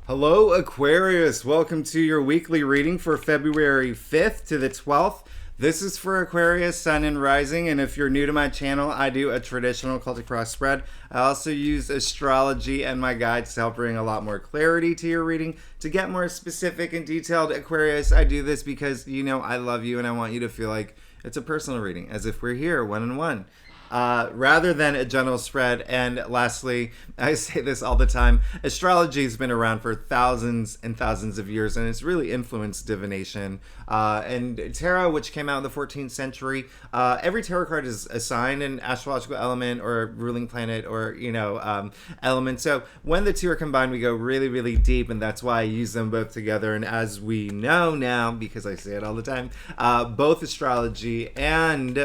Hello, Aquarius. Welcome to your weekly reading for February 5th to the 12th. This is for Aquarius, Sun, and Rising. And if you're new to my channel, I do a traditional Celtic cross spread. I also use astrology and my guides to help bring a lot more clarity to your reading. To get more specific and detailed, Aquarius, I do this because, I love you and I want you to feel like it's a personal reading, as if we're here one-on-one. Rather than a general spread. And lastly, I say this all the time, astrology has been around for thousands and thousands of years, and it's really influenced divination. And tarot, which came out in the 14th century, every tarot card is assigned an astrological element or a ruling planet or, element. So when the two are combined, we go really, really deep, and that's why I use them both together. And as we know now, because I say it all the time, both astrology and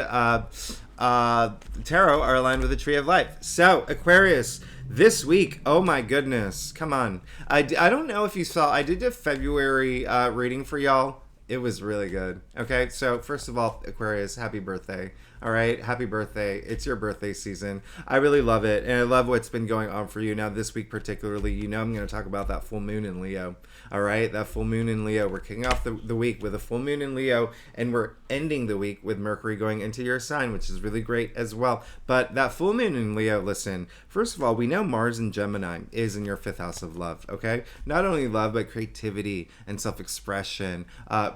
tarot are aligned with the tree of life. So Aquarius, this week, oh my goodness, come on. I don't know if you saw, I did a February reading for y'all. It was really good. Okay, so first of all, Aquarius, happy birthday. All right, happy birthday. It's your birthday season. I really love it, and I love what's been going on for you. Now, this week particularly, I'm going to talk about that full moon in Leo. All right, that full moon in Leo. We're kicking off the week with a full moon in Leo, and we're ending the week with Mercury going into your sign, which is really great as well. But that full moon in Leo, listen, first of all, we know Mars in Gemini is in your fifth house of love, okay? Not only love, but creativity and self-expression,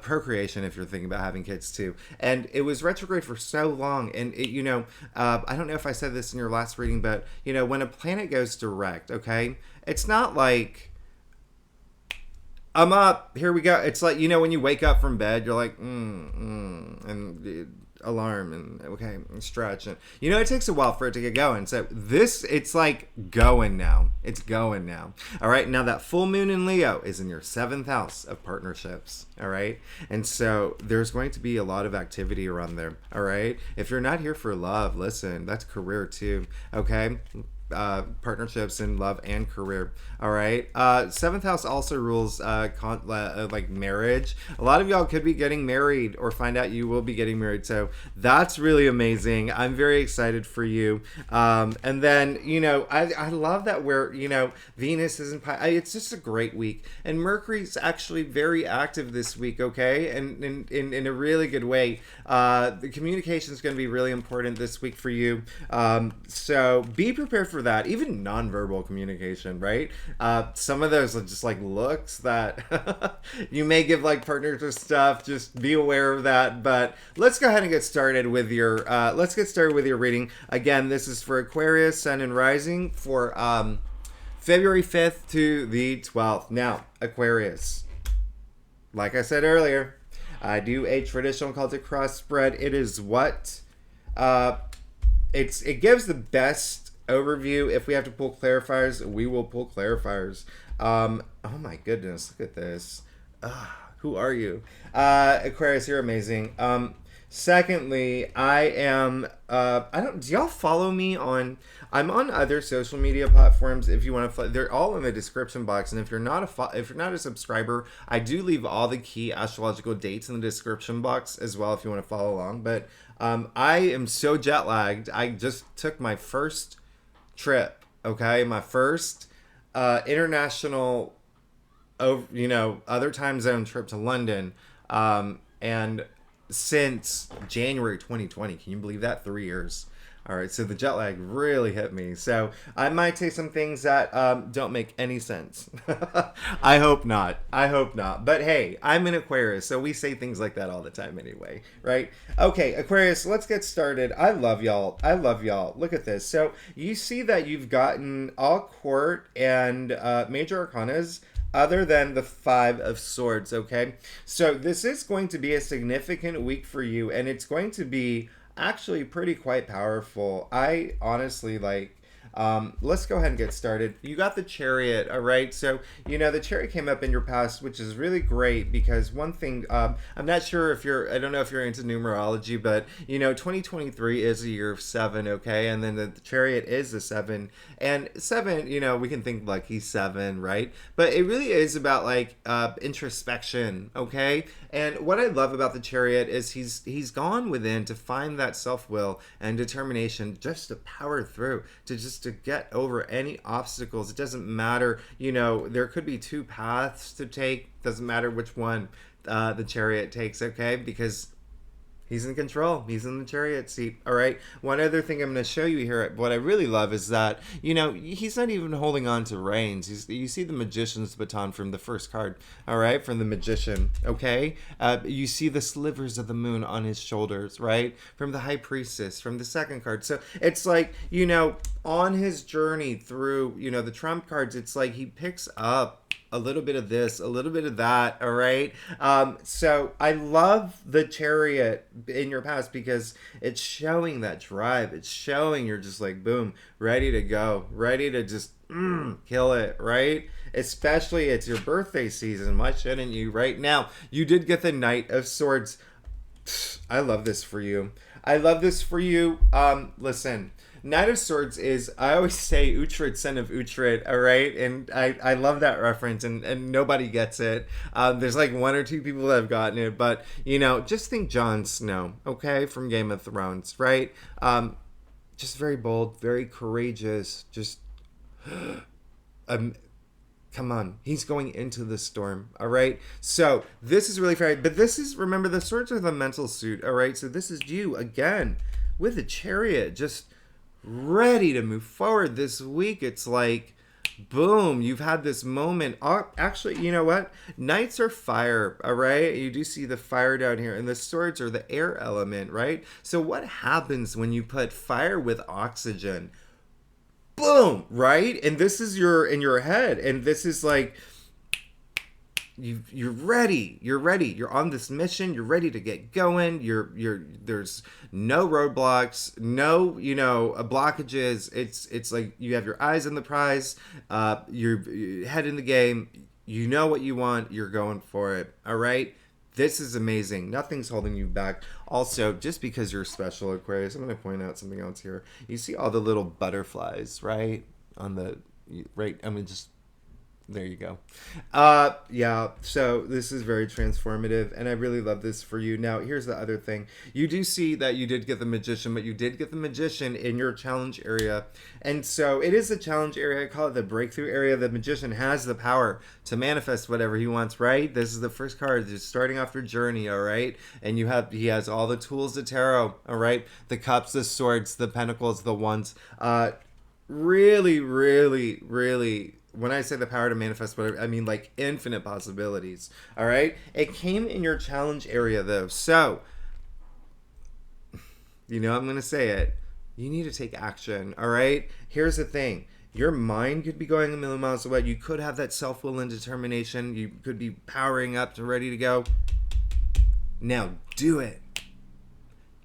procreation if you're thinking about having kids too. And it was retrograde for so long. And it, I don't know if I said this in your last reading, but when a planet goes direct, okay, it's not like I'm up, here we go. It's like, when you wake up from bed, you're like, and alarm and okay, and stretch. And, it takes a while for it to get going. So it's like going now. It's going now. All right. Now that full moon in Leo is in your seventh house of partnerships. All right. And so there's going to be a lot of activity around there. All right. If you're not here for love, listen, that's career too. Okay. Partnerships in love and career. All right. Seventh house also rules like marriage. A lot of y'all could be getting married or find out you will be getting married. So that's really amazing. I'm very excited for you. And then, I love that where, Venus is in it's just a great week. And Mercury's actually very active this week, okay? And in a really good way. The communication is going to be really important this week for you. So be prepared for that. Even nonverbal communication, right? Some of those are just like looks that you may give like partners or stuff. Just be aware of that. But let's go ahead and get started with your reading. Again, this is for Aquarius, Sun, and Rising for February 5th to the 12th. Now, Aquarius, like I said earlier, I do a traditional Celtic cross spread. It is what it gives the best overview. If we have to pull clarifiers, we will pull clarifiers. Oh my goodness, look at this. Who are you? Aquarius, you're amazing. Secondly, I am do y'all follow me on, I'm on other social media platforms. If you want to, they're all in the description box. And if you're not a subscriber, I do leave all the key astrological dates in the description box as well if you want to follow along. But I am so jet lagged. I just took my first trip, okay, my first international other time zone trip to London, and since January 2020, can you believe that? 3 years. All right, so the jet lag really hit me. So I might say some things that don't make any sense. I hope not. But hey, I'm an Aquarius, so we say things like that all the time anyway, right? Okay, Aquarius, let's get started. I love y'all. Look at this. So you see that you've gotten all court and major arcanas other than the Five of Swords, okay? So this is going to be a significant week for you, and it's going to be actually pretty quite powerful. I honestly let's go ahead and get started. You got the Chariot, all right? So, the Chariot came up in your past, which is really great because one thing, I'm not sure I don't know if you're into numerology, but, 2023 is a year of 7, okay? And then the Chariot is the 7. And 7, we can think lucky 7, right? But it really is about introspection, okay? And what I love about the Chariot is he's gone within to find that self-will and determination just to power through, to to get over any obstacles. It doesn't matter, you know, there could be two paths to take. Doesn't matter which one the chariot takes, okay? Because he's in control. He's in the chariot seat. All right. One other thing I'm going to show you here, what I really love is that, you know, he's not even holding on to reins. You see the magician's baton from the first card. All right. From the magician. Okay. You see the slivers of the moon on his shoulders, right? From the high priestess, from the second card. So it's like, you know, on his journey through, you know, the trump cards, it's like he picks up a little bit of this, a little bit of that, all right? So I love the chariot in your past because it's showing that drive. It's showing you're just like, boom, ready to go, ready to just kill it, right? Especially it's your birthday season. Why shouldn't you? Right now, you did get the Knight of Swords. I love this for you. I love this for you. Listen. Knight of Swords is, I always say, Uhtred, son of Uhtred, all right? And I love that reference, and nobody gets it. There's like one or two people that have gotten it, but, you know, just think Jon Snow, okay, from Game of Thrones, right? Just very bold, very courageous, just... come on, he's going into the storm, all right? So this is really fair, but this is, remember, the swords are the mental suit, all right? So this is you, again, with a chariot, just... ready to move forward this week. It's like, boom, you've had this moment. Actually, you know what? Knights are fire, all right? You do see the fire down here, and the swords are the air element, right? So what happens when you put fire with oxygen? Boom, right? And this is in your head, and this is like, you're ready. You're on this mission. You're ready to get going. There's no roadblocks, no, you know, blockages. It's like you have your eyes on the prize. You're head in the game. You know what you want. You're going for it. All right. This is amazing. Nothing's holding you back. Also, just because you're special, Aquarius, I'm going to point out something else here. You see all the little butterflies, right? There you go. Yeah, so this is very transformative, and I really love this for you. Now, here's the other thing. You do see that you did get the magician, but you did get the magician in your challenge area. And so it is a challenge area. I call it the breakthrough area. The magician has the power to manifest whatever he wants, right? This is the first card. Just starting off your journey, all right? And he has all the tools of tarot, all right? The cups, the swords, the pentacles, the wands. Really, really, really... when I say the power to manifest whatever, I mean like infinite possibilities. All right? It came in your challenge area though. So, you know I'm going to say it. You need to take action. All right? Here's the thing. Your mind could be going a million miles away. You could have that self-will and determination. You could be powering up to ready to go. Now, do it.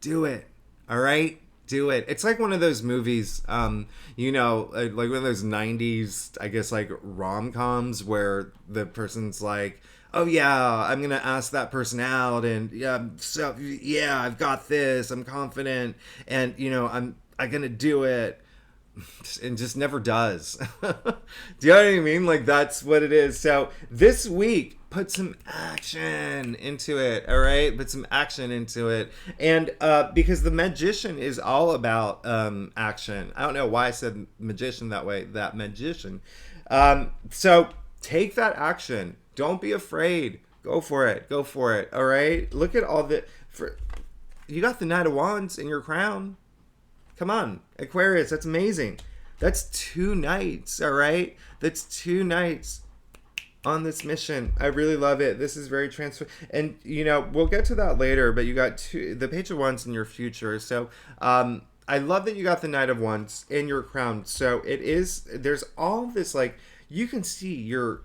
Do it. All right? Do it. It's like one of those movies, you know, like one of those 90s, I guess, like rom-coms where the person's like, oh yeah, I'm gonna ask that person out, and yeah, I've got this, I'm confident, and you know, I'm gonna do it, and just never does. Do you know what I mean? Like that's what it is. So this week, put some action into it, all right? Put some action into it. And because the magician is all about action. I don't know why I said magician that way, that magician. So take that action. Don't be afraid. Go for it. Go for it, all right? Look at all you got the Knight of Wands in your crown. Come on, Aquarius, that's amazing. That's 2 knights, all right? That's 2 knights on this mission. I really love it. This is very and you know, we'll get to that later, but you got the Page of Wands in your future. So I love that you got the Knight of Wands in your crown. So there's all this, like, you can see your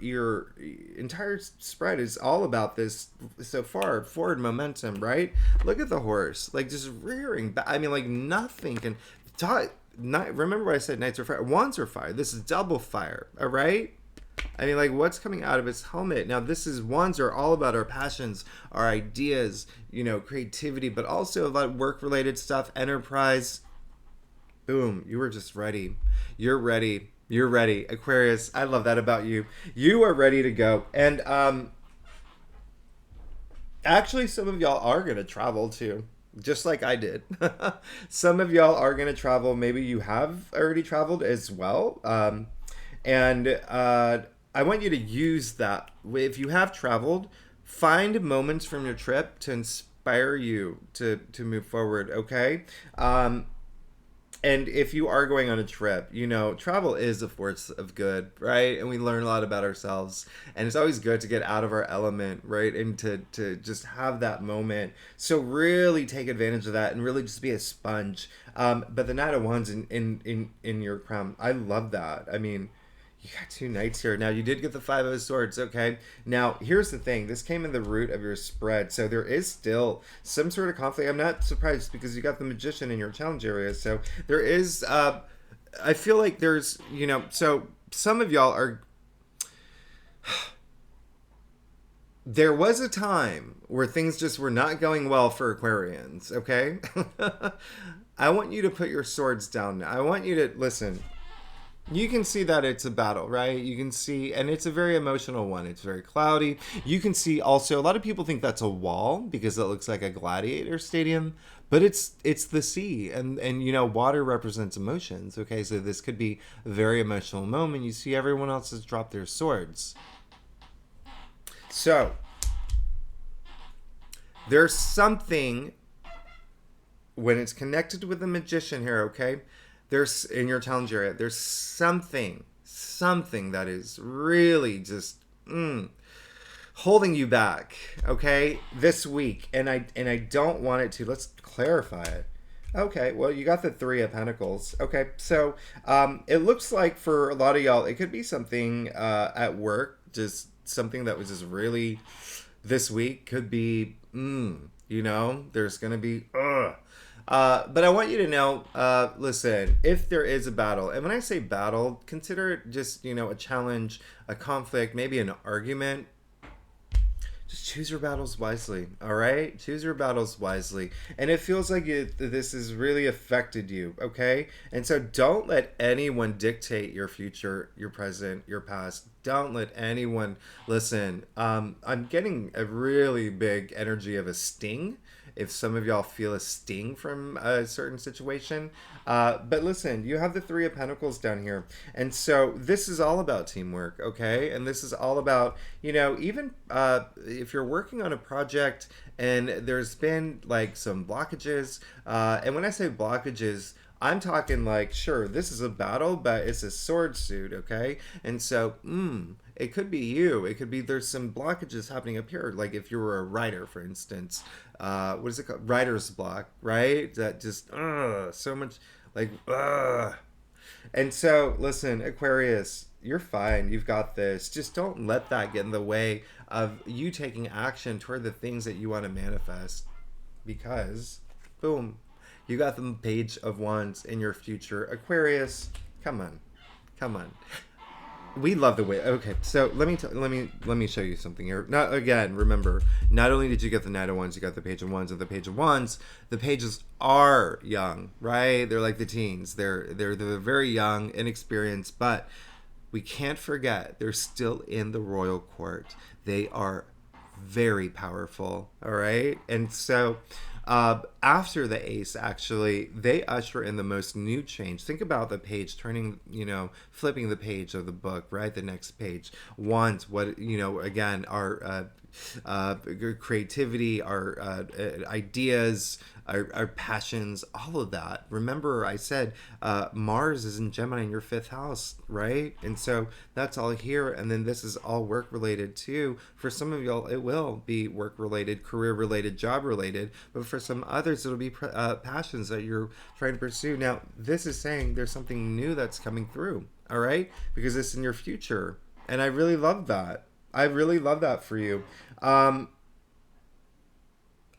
entire spread is all about this so far, forward momentum, right? Look at the horse, like just rearing back. I mean, like nothing can remember what I said, knights are fire, wands are fire. This is double fire, all right? I mean, like, what's coming out of its helmet? Now, wands are all about our passions, our ideas, you know, creativity, but also about work-related stuff, enterprise. Boom, you were just ready. You're ready. You're ready. Aquarius, I love that about you. You are ready to go. And actually, some of y'all are going to travel, too. just like I did. Some of y'all are going to travel. Maybe you have already traveled as well. And I want you to use that. If you have traveled, find moments from your trip to inspire you to move forward, okay? And if you are going on a trip, travel is a force of good, right? And we learn a lot about ourselves. And it's always good to get out of our element, right? And to just have that moment. So really take advantage of that and really just be a sponge. But the Knight of Wands in your crown, I love that. I mean, you got two knights here. Now, you did get the Five of Swords, okay? Now, here's the thing. This came in the root of your spread, so there is still some sort of conflict. I'm not surprised because you got the Magician in your challenge area, so there is, I feel like there's, so some of y'all are, there was a time where things just were not going well for Aquarians, okay? I want you to put your swords down now. I want you to, listen. You can see that it's a battle, right? You can see, and it's a very emotional one. It's very cloudy. You can see also, a lot of people think that's a wall because it looks like a gladiator stadium, but it's the sea, and water represents emotions. Okay, so this could be a very emotional moment. You see everyone else has dropped their swords. So there's something when it's connected with the Magician here, okay? There's in your challenge area, there's something that is really just holding you back, okay, this week, and I don't want it to. Let's clarify it. Okay, well, you got the Three of Pentacles. Okay, so it looks like for a lot of y'all, it could be something at work, just something that was just really this week. Could be, there's gonna be but I want you to know, listen, if there is a battle, and when I say battle, consider it just, a challenge, a conflict, maybe an argument. Just choose your battles wisely, all right? Choose your battles wisely. And it feels like this has really affected you, okay? And so don't let anyone dictate your future, your present, your past. Don't let anyone, listen, I'm getting a really big energy of a sting. If some of y'all feel a sting from a certain situation. But listen, you have the Three of Pentacles down here. And so this is all about teamwork, okay? And this is all about, even if you're working on a project and there's been like some blockages, and when I say blockages, I'm talking like, sure, this is a battle, but it's a sword suit, okay? And so, it could be you. It could be there's some blockages happening up here. Like if you were a writer, for instance, what is it called? Writer's block, right? That just, so much, like, And so, listen, Aquarius, you're fine. You've got this. Just don't let that get in the way of you taking action toward the things that you want to manifest. Because, boom, you got the Page of Wands in your future. Aquarius, come on. We love the way. Okay, so let me show you something here. Not again. Remember, not only did you get the Knight of Wands, you got the Page of Wands, and the Page of Wands. The pages are young, right? They're like the teens. They're very young, inexperienced, but we can't forget they're still in the royal court. They are very powerful. All right, and so. After the Ace, actually, they usher in the most new change. Think about the page turning, flipping the page of the book, right? The next page. Wands, what, again, our creativity, our ideas, our passions, all of that. Remember, I said Mars is in Gemini in your 5th house, right? And so that's all here. And then this is all work related too. For some of y'all, it will be work related, career related, job related. But for some others, it'll be passions that you're trying to pursue. Now, this is saying there's something new that's coming through, all right? Because it's in your future. And I really love that. I really love that for you.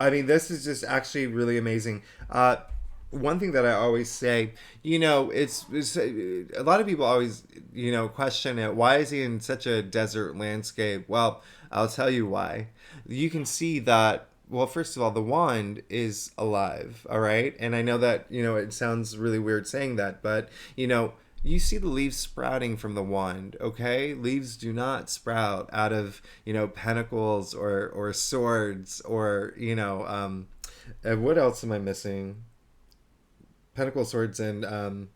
I mean, this is just actually really amazing. One thing that I always say, it's a lot of people always, question it. Why is he in such a desert landscape? Well, I'll tell you why. You can see that, well, first of all, the wand is alive, all right? And I know that, it sounds really weird saying that, but, you see the leaves sprouting from the wand, okay? Leaves do not sprout out of, pentacles or swords or, what else am I missing? Pentacle, swords, and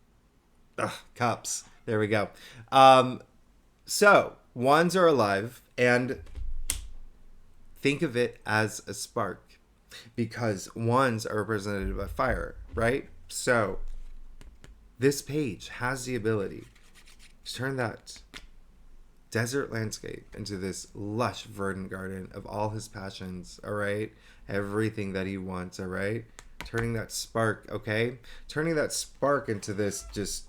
cups. There we go. So, wands are alive, and think of it as a spark because wands are represented by fire, right? So, this page has the ability to turn that desert landscape into this lush verdant garden of all his passions, all right? Everything that he wants, all right? Turning that spark, okay? Turning that spark into this just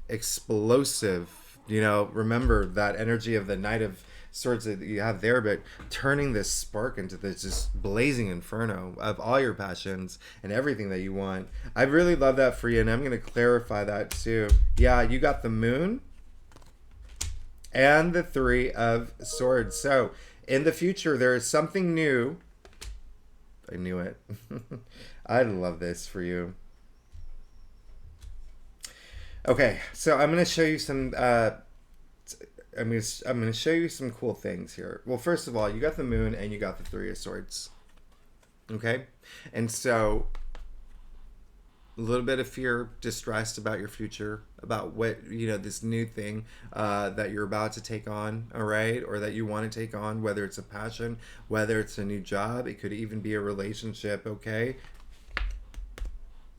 explosive, remember that energy of the Knight of Swords that you have there, but turning this spark into this just blazing inferno of all your passions and everything that you want. I really love that for you, and I'm going to clarify that too. Yeah, you got the Moon and the Three of Swords. So, in the future, there is something new. I knew it. I love this for you. Okay, so I'm going to show you some I'm gonna show you some cool things here. Well, first of all, you got the Moon and you got the Three of Swords. Okay? And so a little bit of fear, distressed about your future, about what, this new thing that you're about to take on, all right? Or that you want to take on, whether it's a passion, whether it's a new job, it could even be a relationship, okay?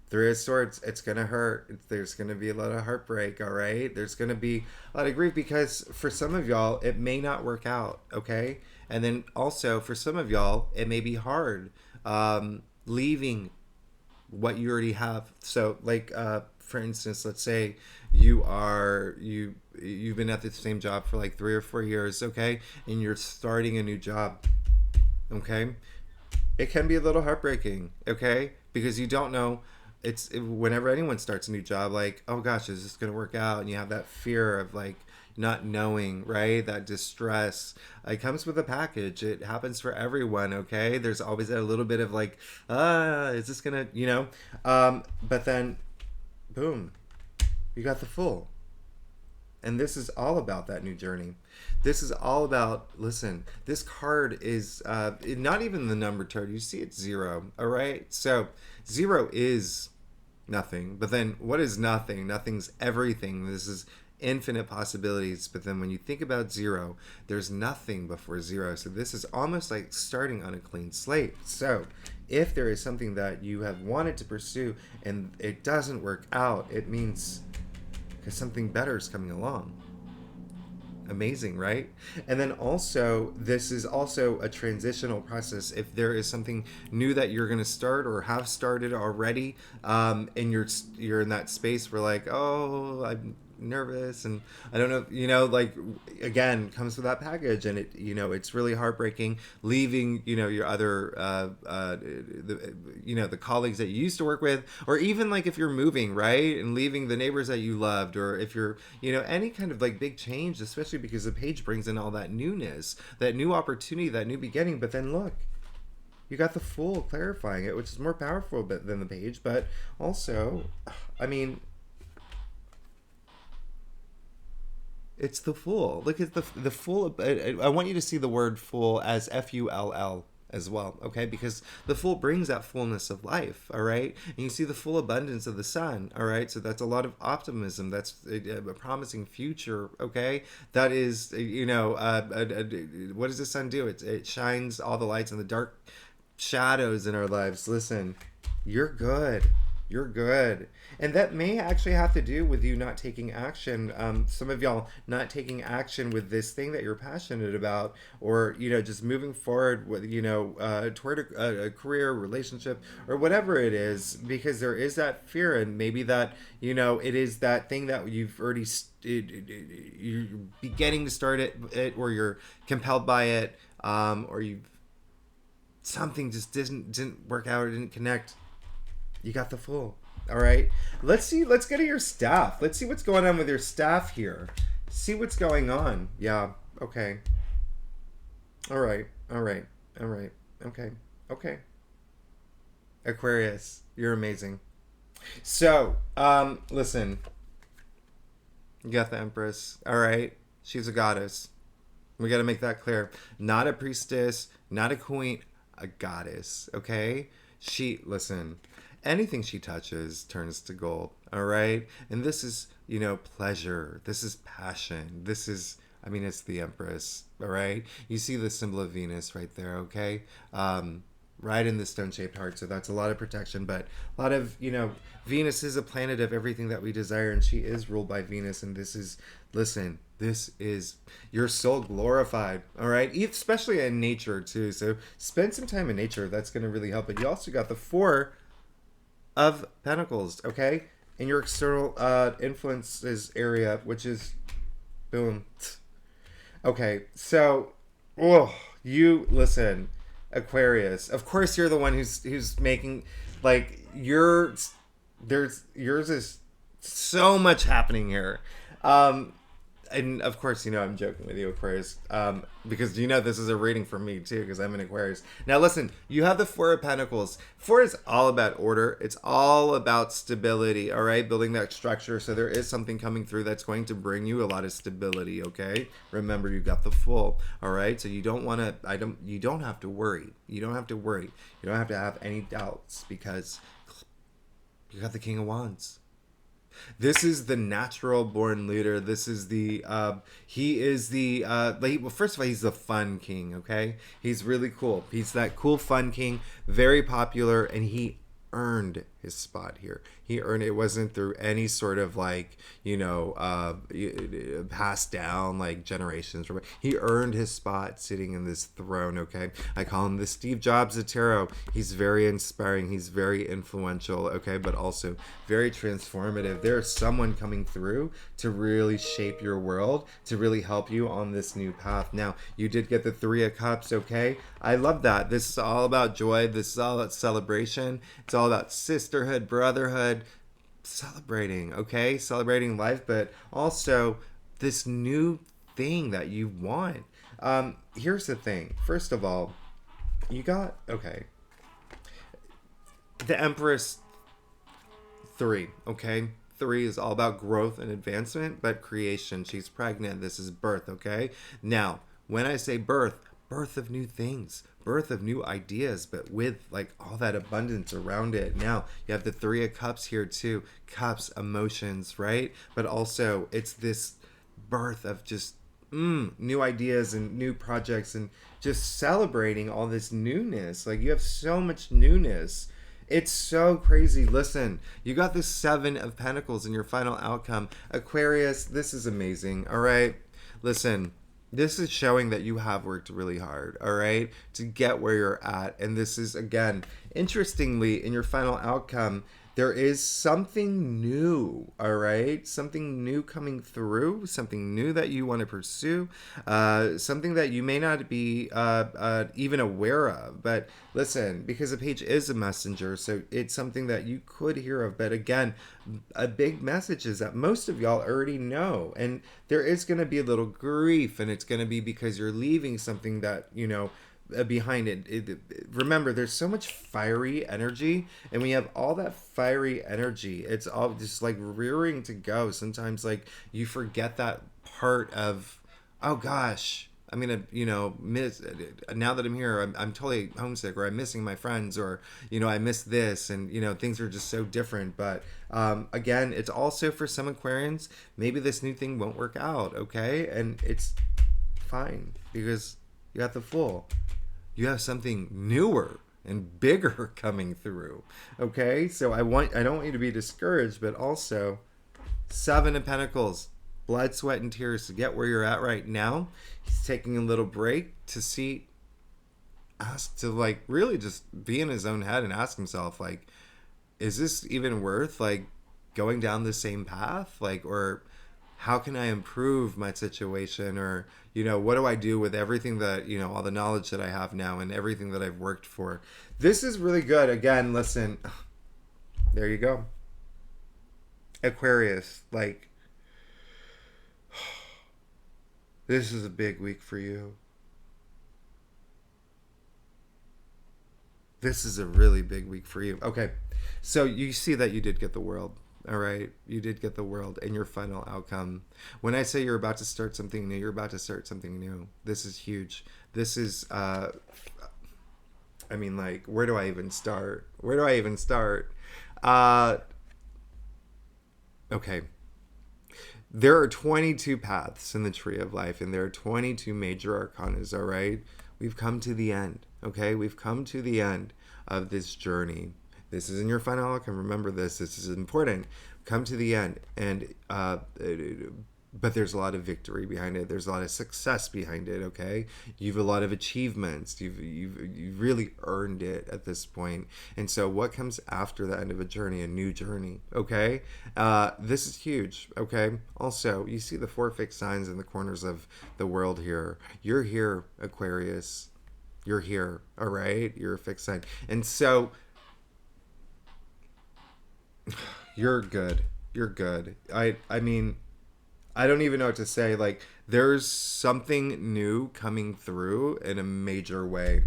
Three of Swords, it's going to hurt. There's going to be a lot of heartbreak, all right? There's going to be a lot of grief because for some of y'all, it may not work out, okay? And then also for some of y'all, it may be hard leaving what you already have. So like, for instance, let's say you've been at the same job for like 3 or 4 years, okay? And you're starting a new job, okay? It can be a little heartbreaking, okay? Because you don't know. Whenever anyone starts a new job, like, oh gosh, is this going to work out? And you have that fear of like not knowing, right? That distress. It comes with a package. It happens for everyone, okay? There's always a little bit of like, is this going to, but then, boom, you got the Fool. And this is all about that new journey. This is all about, listen, this card is not even the number card. You see it's 0, all right? So 0 is nothing. But then what is nothing? Nothing's everything. This is infinite possibilities. But then when you think about 0, there's nothing before 0. So this is almost like starting on a clean slate. So if there is something that you have wanted to pursue and it doesn't work out, it means because something better is coming along. Amazing, right? And then also, this is also a transitional process. If there is something new that you're going to start or have started already, and you're in that space where like, oh, I'm nervous and I don't know, like, again, comes with that package, and it's really heartbreaking leaving, your other, the colleagues that you used to work with, or even like if you're moving, right, and leaving the neighbors that you loved, or if you're, any kind of like big change, especially because the page brings in all that newness, that new opportunity, that new beginning. But then look, you got the Fool clarifying it, which is more powerful than the page, but also, I mean, it's the Fool. Look at the Fool. I want you to see the word Fool as Full as well, okay? Because the Fool brings that fullness of life, all right? And you see the full abundance of the sun, all right? So that's a lot of optimism. That's a promising future, okay? That is, what does the sun do? It shines all the lights in the dark shadows in our lives. Listen, you're good. You're good. And that may actually have to do with you not taking action. Some of y'all not taking action with this thing that you're passionate about, or, just moving forward with, toward a career, relationship, or whatever it is, because there is that fear. And maybe that, it is that thing that you've already, you're beginning to start it, or you're compelled by it, or something just didn't work out or didn't connect. You got the Fool. All right. Let's go to your staff. Let's see what's going on with your staff here. See what's going on. Yeah. Okay. All right. Okay. Aquarius, you're amazing. So, listen. You got the Empress. All right. She's a goddess. We got to make that clear. Not a priestess, not a queen, a goddess, okay? Listen, anything she touches turns to gold, all right? And this is, pleasure. This is passion. It's the Empress, all right? You see the symbol of Venus right there, okay? Right in the stone-shaped heart, so that's a lot of protection, but a lot of, Venus is a planet of everything that we desire, and she is ruled by Venus, and listen, this is your soul glorified, all right? Especially in nature, too, so spend some time in nature. That's going to really help. But you also got the Four of Pentacles, okay? In your external influences area, which is, boom. Okay, so, you, listen, Aquarius. Of course you're the one who's making, like, yours is so much happening here. And of course, I'm joking with you, Aquarius, because this is a reading for me too, because I'm an Aquarius. Now, listen, you have the Four of Pentacles. Four is all about order. It's all about stability. All right, building that structure. So there is something coming through that's going to bring you a lot of stability. Okay, remember you got the Fool. All right, so you don't want to. You don't have to worry. You don't have to worry. You don't have to have any doubts because you got the King of Wands. This is the natural born leader. This is he is well, first of all, he's the fun king, okay? He's really cool. He's that cool fun king, very popular, and he earned his spot here. He earned it. Wasn't through any sort of passed down like generations. He earned his spot sitting in this throne, okay? I call him the Steve Jobs of tarot. He's very inspiring. He's very influential, okay? But also very transformative. There's someone coming through to really shape your world, to really help you on this new path. Now, you did get the Three of Cups, okay? I love that. This is all about joy. This is all about celebration. It's all about sisterhood, brotherhood, celebrating, okay? Celebrating life, but also this new thing that you want. Here's the thing. First of all, you got, okay, the Empress 3, okay? 3 is all about growth and advancement, but creation. She's pregnant. This is birth, okay? Now, when I say birth of new things, birth of new ideas, but with like all that abundance around it. Now you have the Three of Cups here too. Cups, emotions, right? But also it's this birth of just new ideas and new projects and just celebrating all this newness. Like you have so much newness. It's so crazy. Listen, you got the Seven of Pentacles in your final outcome. Aquarius, this is amazing. All right. Listen, this is showing that you have worked really hard, all right, to get where you're at. And this is, again, interestingly, in your final outcome, there is something new, all right? Something new coming through, something new that you want to pursue, something that you may not be even aware of. But listen, because a page is a messenger, so it's something that you could hear of. But again, a big message is that most of y'all already know. And there is going to be a little grief, and it's going to be because you're leaving something that, behind it. Remember, there's so much fiery energy, and when you have all that fiery energy, it's all just like rearing to go. Sometimes like you forget that part of, oh gosh, I'm gonna miss, now that I'm here, I'm totally homesick, or I'm missing my friends, or I miss this, and things are just so different. But again, it's also for some Aquarians, maybe this new thing won't work out, okay? And it's fine, because you got the Fool. You have something newer and bigger coming through. Okay? So I don't want you to be discouraged, but also Seven of Pentacles, blood, sweat, and tears to get where you're at right now. He's taking a little break to really just be in his own head and ask himself, like, is this even worth going down the same path? Or how can I improve my situation? Or, what do I do with everything that, all the knowledge that I have now and everything that I've worked for? This is really good. Again, listen, there you go. Aquarius, this is a big week for you. This is a really big week for you. Okay, so you see that you did get the World. All right, you did get the world and your final outcome. When I say you're about to start something new, you're about to start something new. This is huge. This is, I mean, like, where do I even start? Where do I even start? Uh, okay. There are 22 paths in the tree of life, and there are 22 major arcanas, all right? We've come to the end, okay? We've come to the end of this journey. This isn't your final outcome. Remember this. This is important. Come to the end. And, but there's a lot of victory behind it. There's a lot of success behind it, okay? You've a lot of achievements. You've really earned it at this point. And so what comes after the end of a journey? A new journey, okay? This is huge, okay? Also, you see the 4 fixed signs in the corners of the world here. You're here, Aquarius. You're here, all right? You're a fixed sign. And so you're good. You're good. I mean, I don't even know what to say. Like, there's something new coming through in a major way.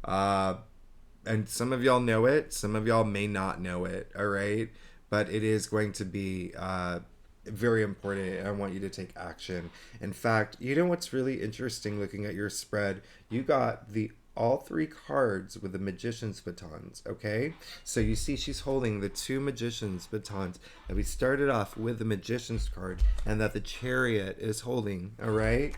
And some of y'all know it. Some of y'all may not know it. All right. But it is going to be very important. I want you to take action. In fact, you know what's really interesting looking at your spread? You got all 3 cards with the magician's batons, okay? So you see she's holding the 2 magician's batons, and we started off with the magician's card, and that the chariot is holding, all right?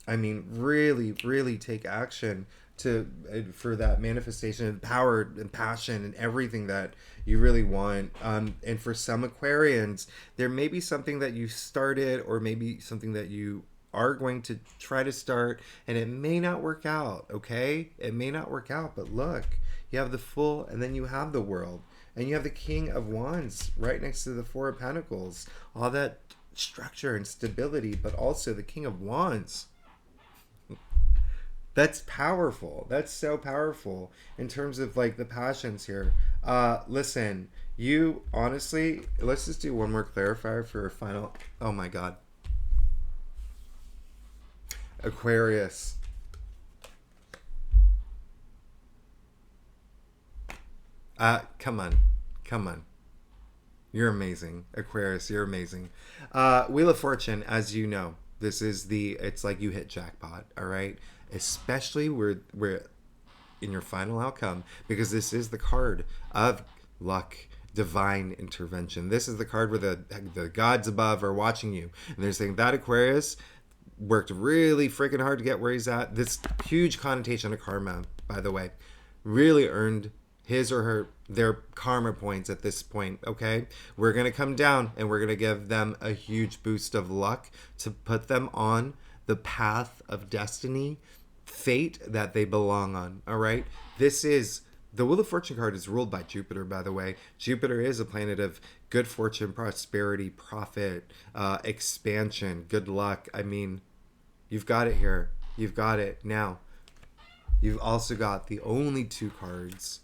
I mean, really, really take action for that manifestation and power and passion and everything that you really want. And for some Aquarians, there may be something that you started, or maybe something that you are going to try to start, and it may not work out, okay? It may not work out, but look, you have the Fool, and then you have the World, and you have the King of Wands right next to the 4 of Pentacles. All that structure and stability, but also the King of Wands. That's powerful. That's so powerful in terms of like the passions here. Listen, you honestly, let's just do one more clarifier for a final. Oh my God. Aquarius. Come on. Come on. You're amazing. Aquarius, you're amazing. Wheel of Fortune, as you know, it's like you hit jackpot, all right? Especially where in your final outcome, because this is the card of luck, divine intervention. This is the card where the gods above are watching you, and they're saying that Aquarius worked really freaking hard to get where he's at. This huge connotation of karma, by the way, really earned his or their karma points at this point, okay? We're going to come down and we're going to give them a huge boost of luck to put them on the path of destiny, fate that they belong on, all right? The Wheel of Fortune card is ruled by Jupiter, by the way. Jupiter is a planet of good fortune, prosperity, profit, expansion, good luck. I mean, you've got it here. You've got it. Now, you've also got the only 2 cards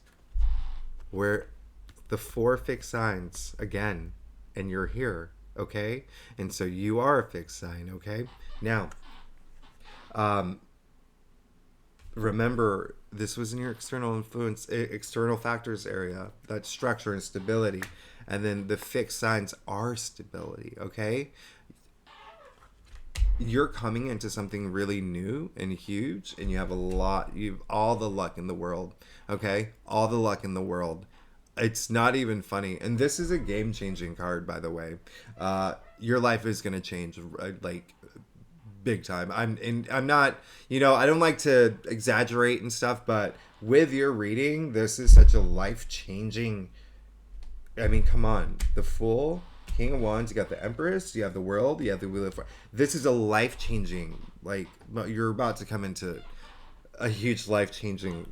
where the 4 fixed signs, again, and you're here, okay? And so you are a fixed sign, okay? Now, remember, this was in your external influence, external factors area, that structure and stability. And then the fixed signs are stability, okay? You're coming into something really new and huge, and you've all the luck in the world, okay? All the luck in the world. It's not even funny. And this is a game-changing card, by the way. Your life is going to change, like, big time. I'm not, I don't like to exaggerate and stuff, but with your reading, this is such a life-changing, I mean, come on. The Fool, King of Wands, you got the Empress, you have the World, you have the Wheel of Fortune. This is a life-changing, like, you're about to come into a huge life-changing,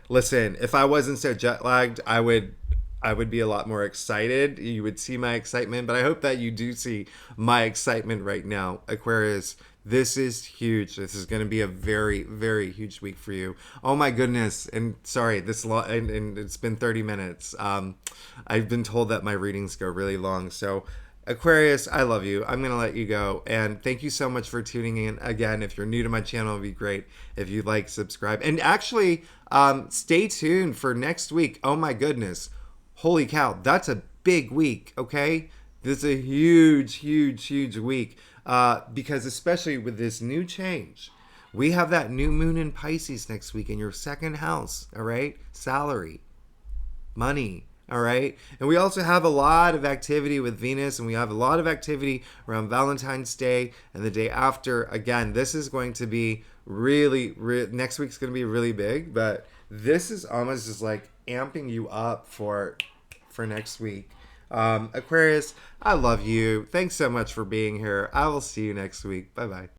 listen, if I wasn't so jet-lagged, I would be a lot more excited. You would see my excitement, but I hope that you do see my excitement right now. Aquarius, this is huge. This is going to be a very, very huge week for you. Oh my goodness. And sorry, and it's been 30 minutes. I've been told that my readings go really long. So Aquarius, I love you. I'm going to let you go. And thank you so much for tuning in. Again, if you're new to my channel, it'd be great if you'd like, subscribe. And actually, stay tuned for next week. Oh my goodness. Holy cow, that's a big week, okay? This is a huge, huge, huge week. Because especially with this new change, we have that new moon in Pisces next week in your second house, all right? Salary, money, all right? And we also have a lot of activity with Venus, and we have a lot of activity around Valentine's Day and the day after. Again, this is going to be next week's going to be really big, but this is almost just like amping you up for next week. Aquarius, I love you. Thanks so much for being here. I will see you next week. Bye bye.